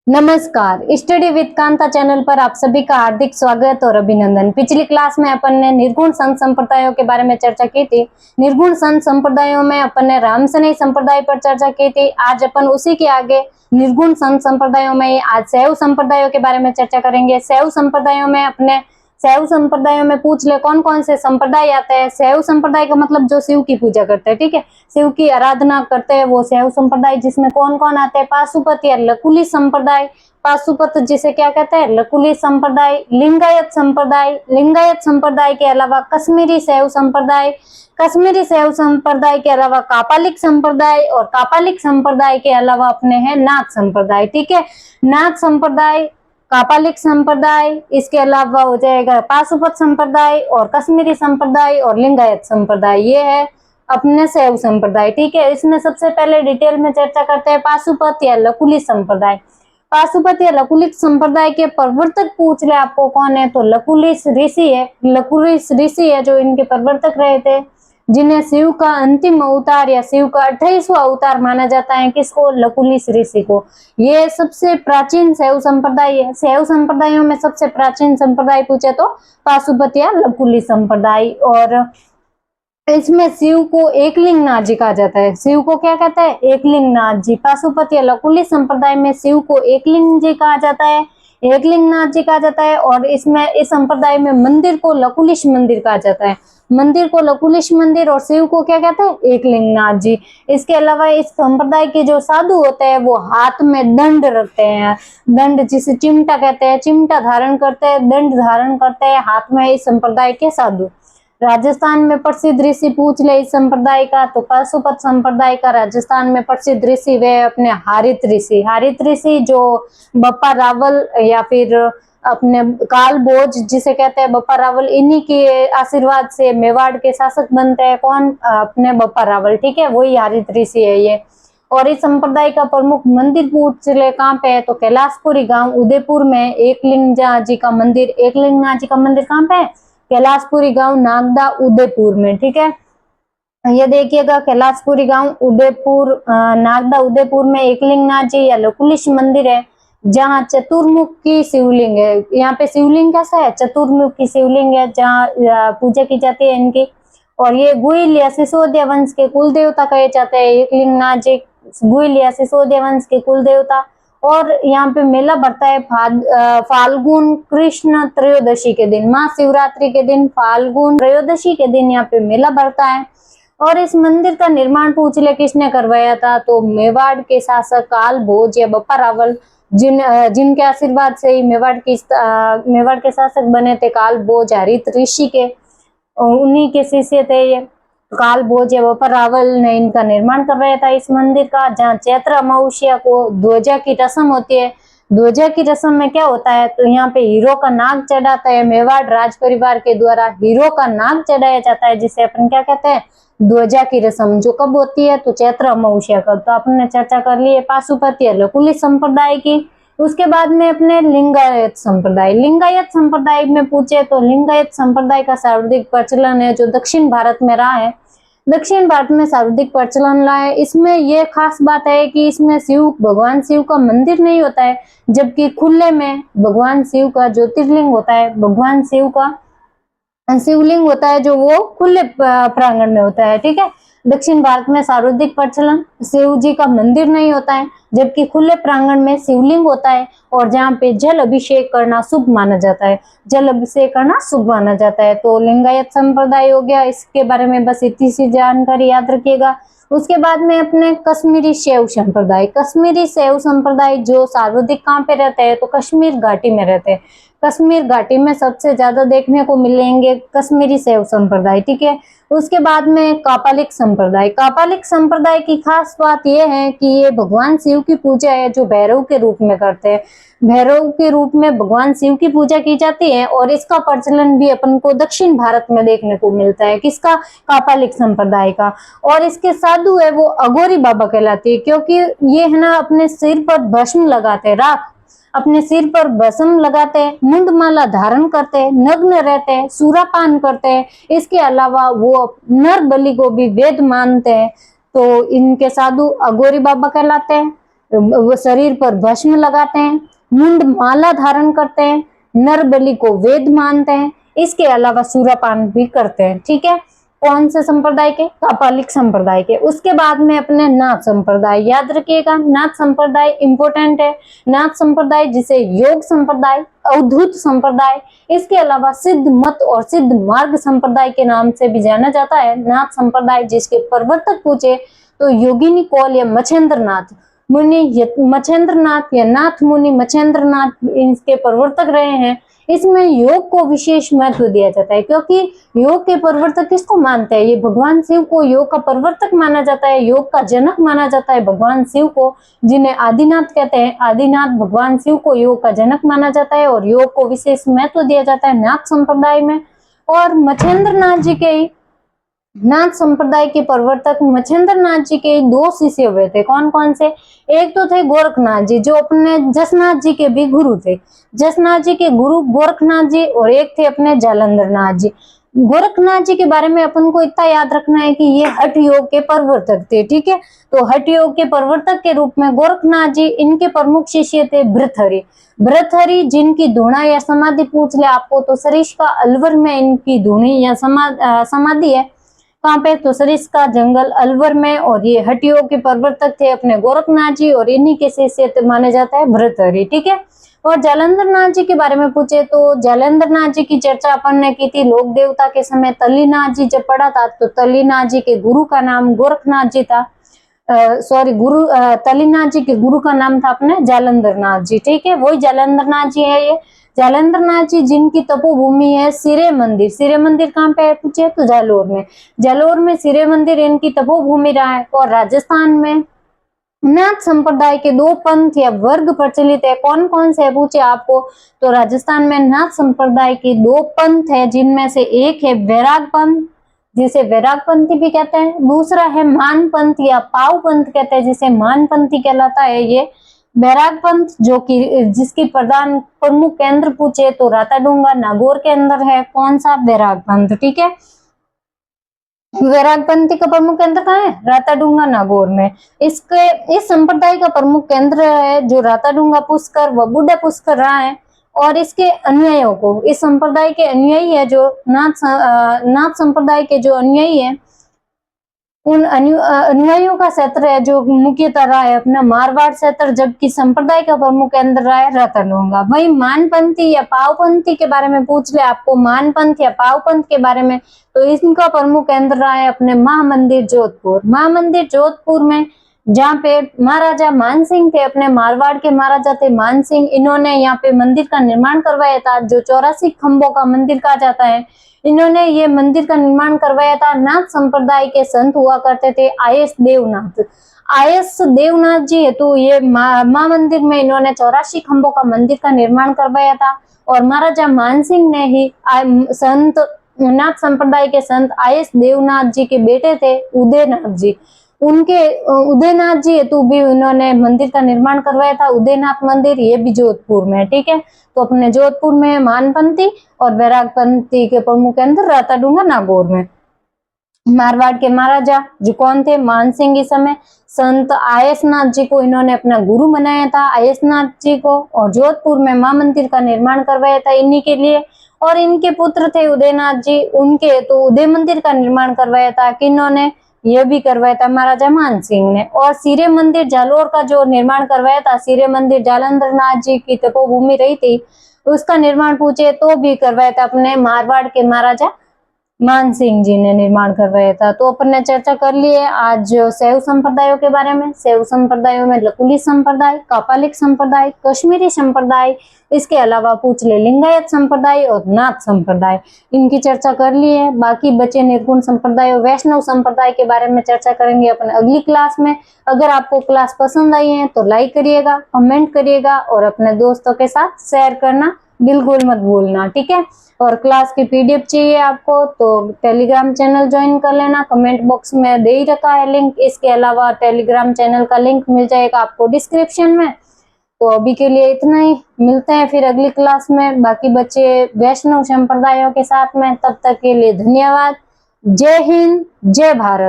नमस्कार, study with Kanta channel पर आप सभी का हार्दिक स्वागत और अभिनंदन। पिछली क्लास में अपन ने निर्गुण संत संप्रदायों के बारे में चर्चा की थी। निर्गुण संत संप्रदायों में अपन ने रामसनेय संप्रदाय पर चर्चा की थी। आज अपन उसी के आगे निर्गुण संत संप्रदायों में आज शैव संप्रदायों के बारे में चर्चा करेंगे। शैव संप्रदायों में पूछ ले कौन कौन से संप्रदाय आते हैं। शैव संप्रदाय का मतलब जो शिव की पूजा करते हैं, ठीक है, शिव की आराधना करते हैं, वो शैव संप्रदाय। जिसमें कौन कौन आते हैं? पाशुपत या लकुली संप्रदाय, पाशुपत जिसे क्या कहते हैं, लकुली संप्रदाय। लिंगायत संप्रदाय, लिंगायत संप्रदाय के अलावा कश्मीरी शैव संप्रदाय, कश्मीरी शैव संप्रदाय के अलावा कापालिक संप्रदाय, और कापालिक संप्रदाय के अलावा अपने हैं नाथ संप्रदाय, ठीक है। नाथ संप्रदाय, कापालिक संप्रदाय, इसके अलावा हो जाएगा पाशुपत संप्रदाय और कश्मीरी संप्रदाय और लिंगायत संप्रदाय। ये है अपने शैव संप्रदाय, ठीक है। इसमें सबसे पहले डिटेल में चर्चा करते हैं पाशुपत या लकुली संप्रदाय। पाशुपत या लकुलिक संप्रदाय के प्रवर्तक पूछ ले आपको कौन है, तो लकुलिस ऋषि है। लकुलिस ऋषि है जो इनके प्रवर्तक रहे थे, जिन्हें शिव का अंतिम अवतार या शिव का 28वां अवतार माना जाता है। किसको? लकुलिस ऋषि को। ये सबसे प्राचीन शैव संप्रदाय है। शैव संप्रदायों में सबसे प्राचीन संप्रदाय पूछे तो पाशुपत या लकुली संप्रदाय। और इसमें शिव को एकलिंग नाथ जी कहा जाता है। शिव को क्या कहता है? एकलिंग नाथ जी। पाशुपत या लकुली संप्रदाय में शिव को एकलिंग जी कहा जाता है, एकलिंग नाथ जी कहा जाता है। और इसमें इस संप्रदाय में मंदिर को लकुलिश मंदिर कहा जाता है। मंदिर को लकुलिश मंदिर और शिव को क्या कहते हैं? एकलिंग नाथ जी। इसके अलावा इस संप्रदाय के जो साधु होते हैं वो हाथ में दंड रखते हैं, दंड जिसे चिमटा कहते हैं, चिमटा धारण करते हैं, दंड धारण करते हैं हाथ में इस संप्रदाय के साधु। राजस्थान में प्रसिद्ध ऋषि पूछ ले इस संप्रदाय का, तो पाशुपत संप्रदाय का राजस्थान में प्रसिद्ध ऋषि वे अपने हारित ऋषि। हारित ऋषि जो बप्पा रावल या फिर अपने काल भोज जिसे कहते हैं बप्पा रावल, इन्हीं के आशीर्वाद से मेवाड़ के शासक बनते हैं। कौन? अपने बप्पा रावल, ठीक है, वही हारित ऋषि है ये। और इस संप्रदाय का प्रमुख मंदिर पूछ ले कहाँ पे है, तो कैलाशपुरी गांव उदयपुर में एकलिंगनाथ जी का मंदिर। एकलिंगनाथ जी का मंदिर कहाँ पे है? कैलाशपुरी गांव नागदा उदयपुर में, ठीक है। ये देखिएगा कैलाशपुरी गांव उदयपुर, नागदा उदयपुर में एकलिंगनाथ जी या लकुलिश मंदिर है, जहाँ चतुर्मुखी शिवलिंग है। यहाँ पे शिवलिंग कैसा है? चतुर्मुखी शिवलिंग है, जहाँ पूजा की जाती है इनकी। और ये गुइल या सिसोदिया वंश के कुल देवता कहे जाते हैं एकलिंगनाथ जी, गुइल या सिसोदिया वंश के कुल देवता। और यहाँ पे मेला बढ़ता है फाल्गुन कृष्ण त्रयोदशी के दिन, महाशिवरात्रि के दिन, फाल्गुन त्रयोदशी के दिन यहाँ पे मेला बढ़ता है। और इस मंदिर का निर्माण पूछ ले किसने करवाया था, तो मेवाड़ के शासक काल भोज या बप्पा रावल, जिनके आशीर्वाद से ही मेवाड़ के शासक बने थे काल भोज हरित ऋषि के, उन्हीं के शिष्य थे ये काल भोज या बप्पा रावल ने इनका निर्माण करवाया था इस मंदिर का। जहाँ चैत्र अमावस्या को ध्वजा की रस्म होती है। ध्वजा की रस्म में क्या होता है, तो यहाँ पे हीरो का नाग चढ़ाता है। मेवाड़ राज परिवार के द्वारा हीरो का नाग चढ़ाया जाता है, जिसे अपन क्या कहते हैं? ध्वजा की रस्म। जो कब होती है? तो चैत्र अमावस्या का। तो आपने चर्चा कर ली है पाशुपत या लकुली संप्रदाय की। उसके बाद में अपने लिंगायत संप्रदाय। लिंगायत संप्रदाय में पूछे तो लिंगायत संप्रदाय का सर्वाधिक प्रचलन है जो दक्षिण भारत में रहा है। दक्षिण भारत में सर्वाधिक प्रचलन रहा है। इसमें यह खास बात है कि इसमें भगवान शिव का मंदिर नहीं होता है, जबकि खुले में भगवान शिव का ज्योतिर्लिंग होता है। भगवान शिव का शिवलिंग होता है जो वो खुले प्रांगण में होता है, ठीक है। दक्षिण भारत में सर्वाधिक प्रचलन, शिव जी का मंदिर नहीं होता है, जबकि खुले प्रांगण में शिवलिंग होता है और जहाँ पे जल अभिषेक करना शुभ माना जाता है। जल अभिषेक करना शुभ माना जाता है। तो लिंगायत संप्रदाय हो गया, इसके बारे में बस इतनी सी जानकारी याद रखिएगा। उसके बाद में अपने कश्मीरी शैव संप्रदाय। कश्मीरी शैव संप्रदाय जो सर्वाधिक कहाँ पे रहते हैं, तो कश्मीर घाटी में रहते हैं। कश्मीर घाटी में सबसे ज्यादा देखने को मिलेंगे कश्मीरी शैव संप्रदाय, ठीक है। उसके बाद में कापालिक संप्रदाय। कापालिक संप्रदाय की खास बात यह है कि ये भगवान शिव की पूजा है जो भैरव के रूप में करते हैं। भैरव के रूप में भगवान शिव की पूजा की जाती है और इसका प्रचलन भी अपन को दक्षिण भारत में देखने को मिलता है। किसका? कापालिक संप्रदाय का। और इसके साधु है वो अघोरी बाबा कहलाती है, क्योंकि ये है ना अपने सिर पर भस्म लगाते हैं, राख अपने सिर पर भस्म लगाते हैं, मुंडमाला धारण करते हैं, नग्न रहते हैं, सूरापान करते हैं। इसके अलावा वो नर बलि को भी वेद मानते हैं। तो इनके साधु अघोरी बाबा कहलाते हैं। वो शरीर पर भस्म लगाते हैं, मुंड माला धारण करते हैं, नर बलि को वेद मानते हैं, इसके अलावा सूर्यपान भी करते हैं। ठीक है, कौन से संप्रदाय के? कापालिक संप्रदाय के। उसके बाद में अपने नाथ संप्रदाय, याद रखिएगा नाथ संप्रदाय इंपोर्टेंट है। नाथ संप्रदाय जिसे योग संप्रदाय, अवधूत संप्रदाय, इसके अलावा सिद्ध मत और सिद्ध मार्ग संप्रदाय के नाम से भी जाना जाता है। नाथ संप्रदाय जिसके प्रवर्तक पूछे तो योगिनी कौल या मच्छेंद्रनाथ मुनि, मच्छेंद्रनाथ या नाथ मुनि मच्छेंद्रनाथ इनके प्रवर्तक रहे हैं। इसमें योग को विशेष महत्व दिया जाता है, क्योंकि योग के प्रवर्तक किसको मानते हैं? ये भगवान शिव को योग का प्रवर्तक माना जाता है, योग का जनक माना जाता है भगवान शिव को, जिन्हें आदिनाथ कहते हैं। आदिनाथ भगवान शिव को योग का जनक माना जाता है और योग को विशेष महत्व दिया जाता है नाथ संप्रदाय में। और मच्छेंद्रनाथ जी के नाथ संप्रदाय के प्रवर्तक मच्छेंद्रनाथ जी के दो शिष्य हुए थे। कौन कौन से? एक तो थे गोरखनाथ जी, जो अपने जसनाथ जी के भी गुरु थे। जसनाथ जी के गुरु गोरखनाथ जी, और एक थे अपने जालंधरनाथ जी। गोरखनाथ जी के बारे में अपन को इतना याद रखना है कि ये हठ योग के प्रवर्तक थे। ठीक है, तो हठ योग के प्रवर्तक के रूप में गोरखनाथ जी, इनके प्रमुख शिष्य थे भृतहरि। भृतहरि जिनकी धूणा या समाधि पूछ ले आपको तो सरिस्का अलवर में इनकी धूणी या समाधि है। कहाँ पे? तो सरिस्का जंगल अलवर में। और ये हठ योग के प्रवर्तक थे अपने गोरखनाथ जी, और इन्हीं के शिष्य माने जाता है भृतहरि। ठीक है, और जालंधरनाथ जी के बारे में पूछे तो जालंधरनाथ जी की चर्चा अपन ने की थी लोक देवता के समय। तल्लीनाथ जी जब पढ़ा था तो तल्लीनाथ जी के गुरु का नाम गोरखनाथ जी था। तल्लीनाथ जी के गुरु का नाम था अपने जालंधरनाथ जी। ठीक है, वही जालंधरनाथ जी है ये। जालंधरनाथ जी जिनकी तपोभूमि है सिरे मंदिर। सिरे मंदिर कहाँ पे है पूछे तो जालोर में। जालोर में सिरे मंदिर इनकी तपोभूमि रहा है। और राजस्थान में नाथ संप्रदाय के दो पंथ या वर्ग प्रचलित है। कौन कौन से पूछे आपको तो राजस्थान में नाथ संप्रदाय के दो पंथ है, जिनमें से एक है वैराग पंथ, जिसे वैराग पंथी भी कहते हैं। दूसरा है मान पंथ या पाव पंथ कहते हैं, जिसे मान पंथी कहलाता है। ये वैराग पंथ जो कि जिसकी प्रधान प्रमुख केंद्र पूछे तो राताडूंगा नागौर के अंदर है। कौन सा? वैराग पंथ। ठीक है, वैराग पंथी का प्रमुख केंद्र कहाँ है? राताडूंगा नागौर में। इस संप्रदाय का प्रमुख केंद्र है जो राताडूंगा पुष्कर व बुढ़ा पुष्कर रहा है। और इसके अनुयायियों को, इस संप्रदाय के अनुयायी है जो नाथ संप्रदाय के जो अनुयायी है, उन अनुयायियों का क्षेत्र है जो मुख्यतः रहा है अपना मारवाड़ क्षेत्र, जबकि संप्रदाय का प्रमुख केंद्र रहा है राताडूंगा। वही मानपंथी या पावपंथी के बारे में पूछ ले आपको, मानपंथ या पावपंथ के बारे में, तो इनका प्रमुख केंद्र रहा है अपने महामंदिर जोधपुर। महामंदिर जोधपुर में, जहाँ पे महाराजा मानसिंह थे, अपने मारवाड़ के महाराजा थे मानसिंह, इन्होंने यहाँ पे मंदिर का निर्माण करवाया था, जो 84 खंभों का मंदिर कहा जाता है। इन्होंने ये मंदिर का निर्माण करवाया था। नाथ संप्रदाय के संत हुआ करते थे आयस देवनाथ। आयस देवनाथ जी हेतु ये मां मंदिर में इन्होंने 84 खंभों का मंदिर का निर्माण करवाया था। और महाराजा मानसिंह ने ही संत नाथ संप्रदाय के संत आयस देवनाथ जी के बेटे थे उदयनाथ जी, उनके उदयनाथ जी हेतु भी उन्होंने मंदिर का निर्माण करवाया था। उदयनाथ मंदिर ये भी जोधपुर में। ठीक है, तो अपने जोधपुर में मानपंथी और वैरागपंथी के प्रमुख केंद्र राताडूंगा नागौर में। मारवाड़ के महाराजा जो कौन थे? मानसिंह। इस समय संत आयसनाथ जी को इन्होंने अपना गुरु बनाया था, आयसनाथ जी को, और जोधपुर में मां मंदिर का निर्माण करवाया था इन्हीं के लिए। और इनके पुत्र थे उदयनाथ जी, उनके तो उदय मंदिर का निर्माण करवाया था। किन्होंने? यह भी करवाया था महाराजा मानसिंह ने। और सिरे मंदिर जालोर का जो निर्माण करवाया था, सिरे मंदिर जालंधरनाथ जी की तपोभूमि रही थी, उसका निर्माण पूछे तो भी करवाया था अपने मारवाड़ के महाराजा मानसिंह जी ने निर्माण करवाया था। तो अपन ने चर्चा कर ली है आज शैव संप्रदायों के बारे में। शैव संप्रदायों में लकुली संप्रदाय, कापालिक संप्रदाय, कश्मीरी संप्रदाय, इसके अलावा पूछ ले लिंगायत संप्रदाय और नाथ संप्रदाय, इनकी चर्चा कर ली है। बाकी बचे निर्गुण संप्रदाय और वैष्णव संप्रदाय के बारे में चर्चा करेंगे अपन अगली क्लास में। अगर आपको क्लास पसंद आई है तो लाइक करिएगा, कमेंट करिएगा और अपने दोस्तों के साथ शेयर करना बिल्कुल मत भूलना। ठीक है, और क्लास की पीडीएफ चाहिए आपको तो टेलीग्राम चैनल ज्वाइन कर लेना, कमेंट बॉक्स में दे ही रखा है लिंक। इसके अलावा टेलीग्राम चैनल का लिंक मिल जाएगा आपको डिस्क्रिप्शन में। तो अभी के लिए इतना ही, मिलते हैं फिर अगली क्लास में बाकी बच्चे वैष्णव संप्रदायों के साथ में। तब तक के लिए धन्यवाद। जय हिंद, जय भारत।